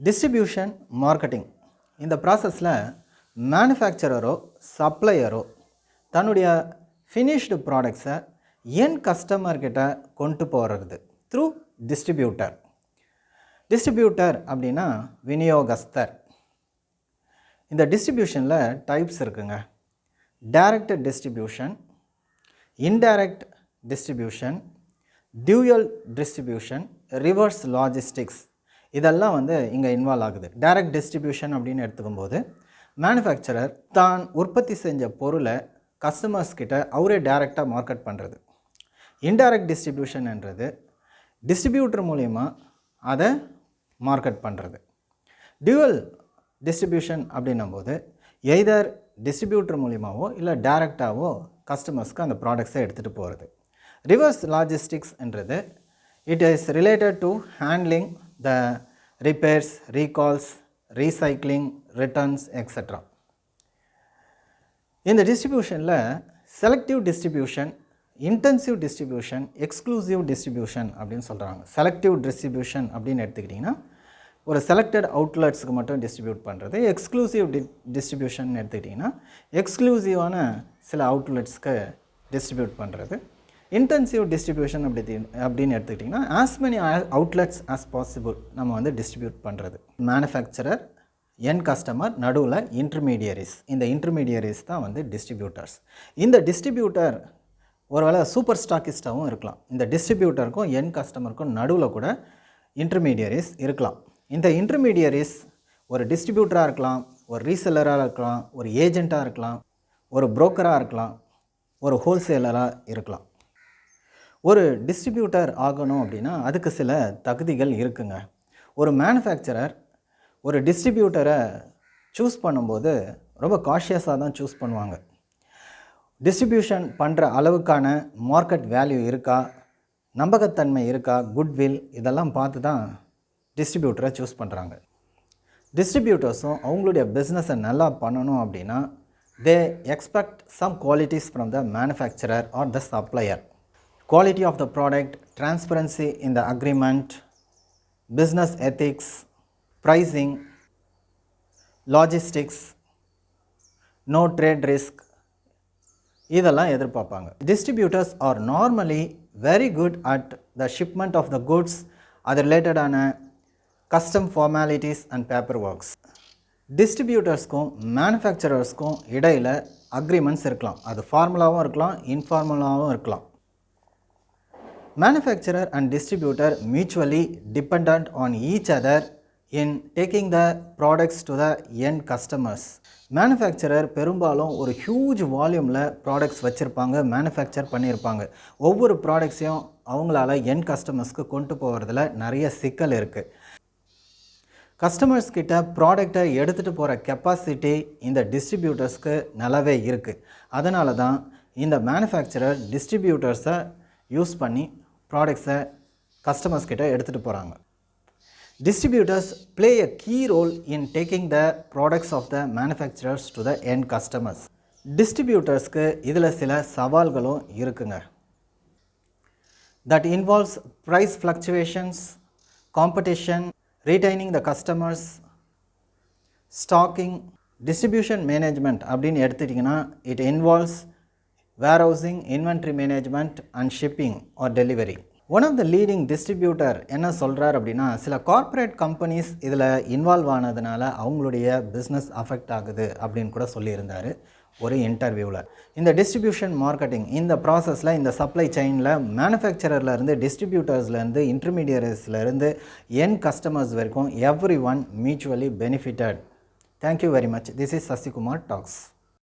Distribution marketing இந்த ப்ராசஸில் மேனுஃபேக்சரரோ சப்ளையரோ தன்னுடைய ஃபினிஷ்டு ப்ராடக்ட்ஸை என் கஸ்டமர்கிட்ட கொண்டு போகிறது த்ரூ டிஸ்ட்ரிபியூட்டர். டிஸ்ட்ரிபியூட்டர் அப்படின்னா விநியோகஸ்தர். இந்த டிஸ்ட்ரிபியூஷனில் டைப்ஸ் இருக்குங்க. Direct distribution, indirect distribution, dual distribution, reverse logistics இதெல்லாம் இங்கே இன்வால்வ் ஆகுது. டைரக்ட் டிஸ்ட்ரிபியூஷன் அப்படின்னு எடுத்துக்கும்போது மேனுஃபேக்சரர் தான் உற்பத்தி செஞ்ச பொருளை கஸ்டமர்ஸ்கிட்ட அவரே டைரெக்டாக மார்க்கெட் பண்ணுறது. இன்டைரக்ட் டிஸ்ட்ரிபியூஷன்ன்றது டிஸ்ட்ரிபியூட்டர் மூலிமா அதை மார்க்கெட் பண்ணுறது. டியூவல் டிஸ்ட்ரிபியூஷன் அப்படின்னும்போது எய்தர் டிஸ்ட்ரிபியூட்டர் மூலிமாவோ இல்லை டைரெக்டாகவோ கஸ்டமர்ஸ்க்கு அந்த ப்ராடக்ட்ஸை எடுத்துகிட்டு போகிறது. ரிவர்ஸ் லாஜிஸ்டிக்ஸ்ன்றது it is related to handling the repairs, recalls, recycling, returns etcetera. இந்த டிஸ்ட்ரிபியூஷனில் selective distribution, intensive distribution, exclusive distribution அப்படின்னு சொல்கிறாங்க. செலக்டிவ் டிஸ்ட்ரிபியூஷன் அப்படின்னு எடுத்துக்கிட்டிங்கன்னா ஒரு செலக்டட் அவுட்லெட்ஸுக்கு மட்டும் டிஸ்ட்ரிபியூட் பண்ணுறது. எக்ஸ்க்ளூசிவ் டிஸ்ட்ரிபியூஷன் எடுத்துக்கிட்டிங்கன்னா எக்ஸ்க்ளூசிவான சில அவுட்லெட்ஸ்க்கு டிஸ்ட்ரிபியூட் பண்ணுறது. இன்டென்சிவ் டிஸ்ட்ரிபியூஷன் அப்படின்னு எடுத்துக்கிட்டிங்கன்னா as many outlets as possible நம்ம டிஸ்ட்ரிபியூட் பண்ணுறது. மேனுஃபேக்சரர், என் கஸ்டமர், நடுவில் இன்டர்மீடியரிஸ். இந்த இன்டர்மீடியரிஸ் தான் டிஸ்ட்ரிபியூட்டர்ஸ். இந்த டிஸ்ட்ரிபியூட்டர் ஒருவேளை சூப்பர் ஸ்டாக்கிஸ்டாகவும் இருக்கலாம். இந்த டிஸ்ட்ரிபியூட்டருக்கும் என் கஸ்டமருக்கும் நடுவில் கூட இன்டர்மீடியரிஸ் இருக்கலாம். இந்த இன்டர்மீடியரிஸ் ஒரு டிஸ்ட்ரிபியூட்டராக இருக்கலாம், ஒரு ரீசெல்லராக இருக்கலாம், ஒரு ஏஜெண்ட்டாக இருக்கலாம், ஒரு புரோக்கராக இருக்கலாம், ஒரு ஹோல்சேலராக இருக்கலாம். ஒரு டிஸ்ட்ரிபியூட்டர் ஆகணும் அப்படின்னா அதுக்கு சில தகுதிகள் இருக்குங்க. ஒரு மேனுஃபேக்சரர் ஒரு டிஸ்ட்ரிபியூட்டரை சூஸ் பண்ணும்போது ரொம்ப காஷியஸாக தான் சூஸ் பண்ணுவாங்க. டிஸ்ட்ரிபியூஷன் பண்ணுற அளவுக்கான மார்க்கெட் வேல்யூ இருக்கா, நம்பகத்தன்மை இருக்கா, குட்வில் இதெல்லாம் பார்த்து தான் டிஸ்ட்ரிபியூட்டரை சூஸ் பண்ணுறாங்க. டிஸ்ட்ரிபியூட்டர்ஸும் அவங்களுடைய பிஸ்னஸை நல்லா பண்ணணும் அப்படின்னா they expect some qualities from the manufacturer or the supplier. Quality of the product, transparency in the agreement, business ethics, pricing, logistics, no trade risk இதெல்லாம் எதிர்பார்ப்பாங்க. Distributors are normally very good at the shipment of the goods, அது ரிலேட்டடான custom formalities and paper works. டிஸ்ட்ரிபியூட்டர்ஸ்க்கும் மேனுஃபேக்சரர்ஸ்க்கும் இடையில் agreements இருக்கலாம். அது ஃபார்முலாவும் இருக்கலாம், இன்ஃபார்முலாவும் இருக்கலாம். Manufacturer and distributor mutually depend on each other in taking the products to the end customers. Manufacturer பெரும்பாலும் ஒரு ஹியூஜ் வால்யூமில் ப்ராடக்ட்ஸ் வச்சுருப்பாங்க, மேனுஃபேக்சர் பண்ணியிருப்பாங்க. ஒவ்வொரு ப்ராடக்ட்ஸையும் அவங்களால எண்ட் கஸ்டமர்ஸ்க்கு கொண்டு போகிறதுல நிறைய சிக்கல் இருக்குது. கஸ்டமர்ஸ் கிட்ட ப்ராடக்டை எடுத்துகிட்டு போகிற கெப்பாசிட்டி இந்த டிஸ்ட்ரிபியூட்டர்ஸ்க்கு நல்லாவே இருக்குது. அதனால தான் இந்த மேனுஃபேக்சரர் டிஸ்ட்ரிபியூட்டர்ஸை யூஸ் பண்ணி ப்ராடக்ட்ஸை கஸ்டமர்ஸ் கிட்ட எடுத்துகிட்டு போகிறாங்க. Distributors play a key role in taking the products of the manufacturers to the end customers. டிஸ்ட்ரிபியூட்டர்ஸ்க்கு இதில் சில சவால்களும் இருக்குங்க. That involves price fluctuations, competition, retaining the customers, stocking, distribution management அப்படின்னு எடுத்துட்டிங்கன்னா it involves warehousing, inventory management and shipping or delivery. One of the leading distributor என்ன சொல்கிறார் அப்படின்னா சில கார்ப்பரேட் கம்பெனிஸ் இதில் இன்வால்வ் ஆனதுனால அவங்களுடைய பிஸ்னஸ் அஃபெக்ட் ஆகுது அப்படின்னு கூட சொல்லியிருந்தார் ஒரு இன்டர்வியூவில். இந்த டிஸ்ட்ரிபியூஷன் மார்க்கெட்டிங் இந்த ப்ராசஸில் இந்த சப்ளை செயினில் மேனுஃபேக்சரர்லேருந்து, டிஸ்ட்ரிபியூட்டர்ஸ்லேருந்து, இன்டர்மீடியரிஸ்லேருந்து என் கஸ்டமர்ஸ் வரைக்கும் every one mutually benefited. Thank you very much. This is Sasikumar Talks.